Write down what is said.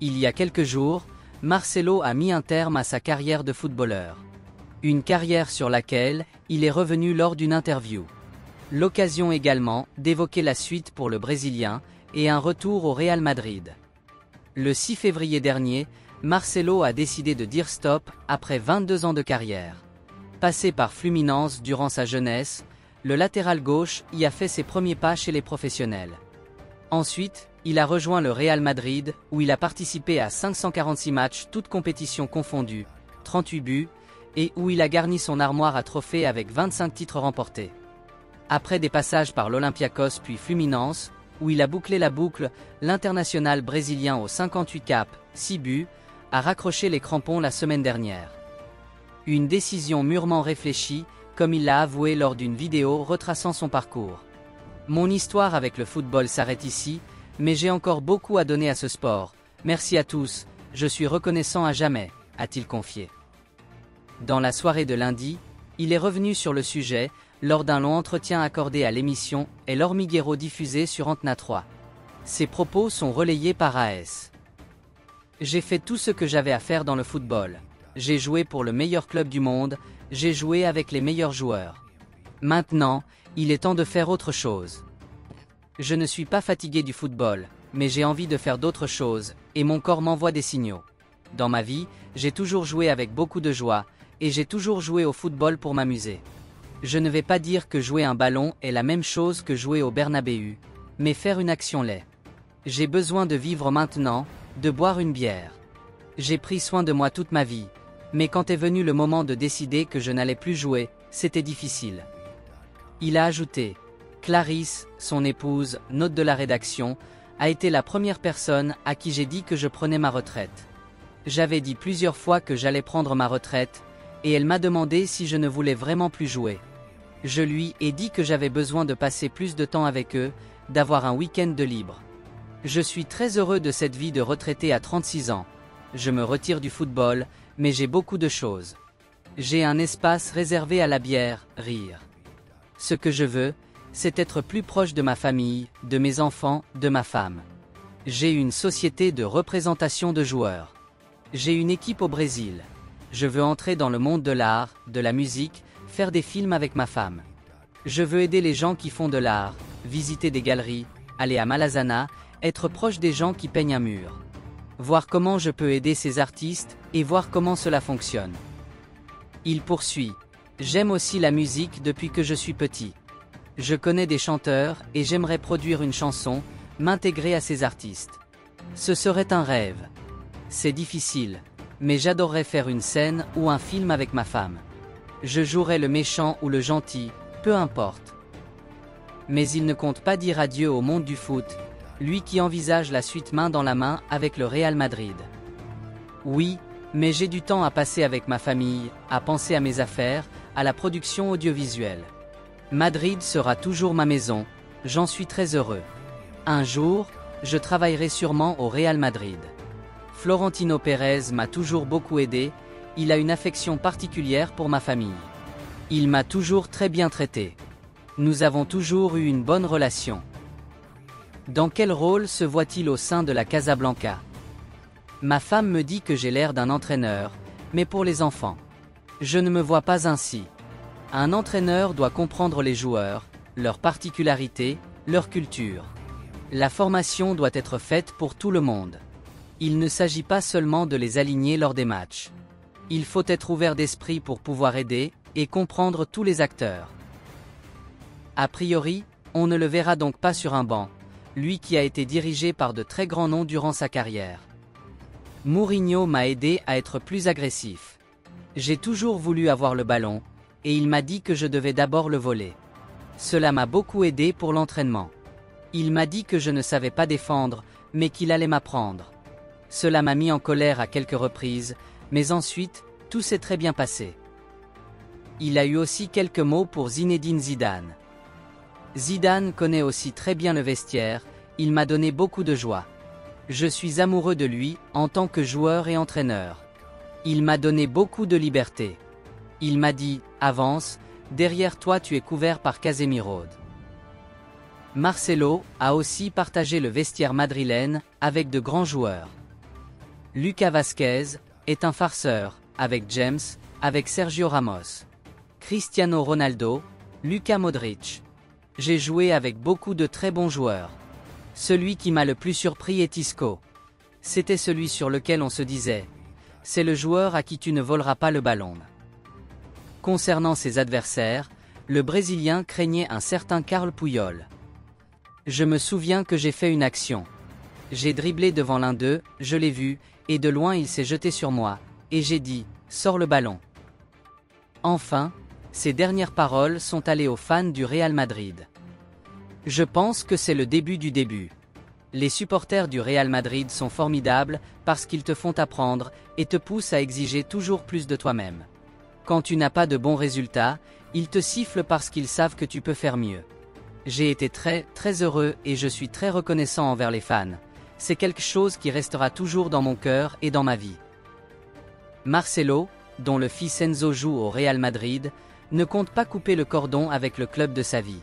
Il y a quelques jours, Marcelo a mis un terme à sa carrière de footballeur. Une carrière sur laquelle il est revenu lors d'une interview. L'occasion également d'évoquer la suite pour le Brésilien et un retour au Real Madrid. Le 6 février dernier, Marcelo a décidé de dire stop après 22 ans de carrière. Passé par Fluminense durant sa jeunesse, le latéral gauche y a fait ses premiers pas chez les professionnels. Ensuite, il a rejoint le Real Madrid, où il a participé à 546 matchs toutes compétitions confondues, 38 buts, et où il a garni son armoire à trophées avec 25 titres remportés. Après des passages par l'Olympiakos puis Fluminense, où il a bouclé la boucle, l'international brésilien aux 58 caps, 6 buts, a raccroché les crampons la semaine dernière. Une décision mûrement réfléchie, comme il l'a avoué lors d'une vidéo retraçant son parcours. Mon histoire avec le football s'arrête ici, mais j'ai encore beaucoup à donner à ce sport. Merci à tous, je suis reconnaissant à jamais, a-t-il confié. Dans la soirée de lundi, il est revenu sur le sujet, lors d'un long entretien accordé à l'émission El Hormiguero diffusée sur Antena 3. Ses propos sont relayés par AS. J'ai fait tout ce que j'avais à faire dans le football. J'ai joué pour le meilleur club du monde, j'ai joué avec les meilleurs joueurs. Maintenant, il est temps de faire autre chose. Je ne suis pas fatigué du football, mais j'ai envie de faire d'autres choses, et mon corps m'envoie des signaux. Dans ma vie, j'ai toujours joué avec beaucoup de joie, et j'ai toujours joué au football pour m'amuser. Je ne vais pas dire que jouer un ballon est la même chose que jouer au Bernabéu, mais faire une action l'est. J'ai besoin de vivre maintenant, de boire une bière. J'ai pris soin de moi toute ma vie, mais quand est venu le moment de décider que je n'allais plus jouer, c'était difficile. Il a ajouté. Clarisse, son épouse, note de la rédaction, a été la première personne à qui j'ai dit que je prenais ma retraite. J'avais dit plusieurs fois que j'allais prendre ma retraite, et elle m'a demandé si je ne voulais vraiment plus jouer. Je lui ai dit que j'avais besoin de passer plus de temps avec eux, d'avoir un week-end de libre. Je suis très heureux de cette vie de retraité à 36 ans. Je me retire du football, mais j'ai beaucoup de choses. J'ai un espace réservé à la bière, rire. Ce que je veux, c'est être plus proche de ma famille, de mes enfants, de ma femme. J'ai une société de représentation de joueurs. J'ai une équipe au Brésil. Je veux entrer dans le monde de l'art, de la musique, faire des films avec ma femme. Je veux aider les gens qui font de l'art, visiter des galeries, aller à Malazana, être proche des gens qui peignent un mur. Voir comment je peux aider ces artistes et voir comment cela fonctionne. Il poursuit. J'aime aussi la musique depuis que je suis petit. Je connais des chanteurs et j'aimerais produire une chanson, m'intégrer à ces artistes. Ce serait un rêve. C'est difficile, mais j'adorerais faire une scène ou un film avec ma femme. Je jouerais le méchant ou le gentil, peu importe. Mais il ne compte pas dire adieu au monde du foot, lui qui envisage la suite main dans la main avec le Real Madrid. Oui, mais j'ai du temps à passer avec ma famille, à penser à mes affaires, à la production audiovisuelle. Madrid sera toujours ma maison, j'en suis très heureux. Un jour, je travaillerai sûrement au Real Madrid. Florentino Pérez m'a toujours beaucoup aidé, il a une affection particulière pour ma famille. Il m'a toujours très bien traité. Nous avons toujours eu une bonne relation. Dans quel rôle se voit-il au sein de la Casablanca? Ma femme me dit que j'ai l'air d'un entraîneur, mais pour les enfants. Je ne me vois pas ainsi. Un entraîneur doit comprendre les joueurs, leurs particularités, leur culture. La formation doit être faite pour tout le monde. Il ne s'agit pas seulement de les aligner lors des matchs. Il faut être ouvert d'esprit pour pouvoir aider et comprendre tous les acteurs. A priori, on ne le verra donc pas sur un banc, lui qui a été dirigé par de très grands noms durant sa carrière. Mourinho m'a aidé à être plus agressif. J'ai toujours voulu avoir le ballon, et il m'a dit que je devais d'abord le voler. Cela m'a beaucoup aidé pour l'entraînement. Il m'a dit que je ne savais pas défendre, mais qu'il allait m'apprendre. Cela m'a mis en colère à quelques reprises, mais ensuite, tout s'est très bien passé. Il a eu aussi quelques mots pour Zinedine Zidane. Zidane connaît aussi très bien le vestiaire, il m'a donné beaucoup de joie. Je suis amoureux de lui, en tant que joueur et entraîneur. Il m'a donné beaucoup de liberté. Il m'a dit, avance, derrière toi tu es couvert par Casemiro. Marcelo a aussi partagé le vestiaire madrilène avec de grands joueurs. Lucas Vazquez est un farceur, avec James, avec Sergio Ramos. Cristiano Ronaldo, Luka Modric. J'ai joué avec beaucoup de très bons joueurs. Celui qui m'a le plus surpris est Isco. C'était celui sur lequel on se disait « c'est le joueur à qui tu ne voleras pas le ballon ». Concernant ses adversaires, le Brésilien craignait un certain Carles Puyol. Je me souviens que j'ai fait une action. J'ai dribblé devant l'un d'eux, je l'ai vu, et de loin il s'est jeté sur moi, et j'ai dit « sors le ballon ». Enfin, ces dernières paroles sont allées aux fans du Real Madrid. Je pense que c'est le début du début. Les supporters du Real Madrid sont formidables parce qu'ils te font apprendre et te poussent à exiger toujours plus de toi-même. Quand tu n'as pas de bons résultats, ils te sifflent parce qu'ils savent que tu peux faire mieux. J'ai été très heureux et je suis très reconnaissant envers les fans. C'est quelque chose qui restera toujours dans mon cœur et dans ma vie. Marcelo, dont le fils Enzo joue au Real Madrid, ne compte pas couper le cordon avec le club de sa vie.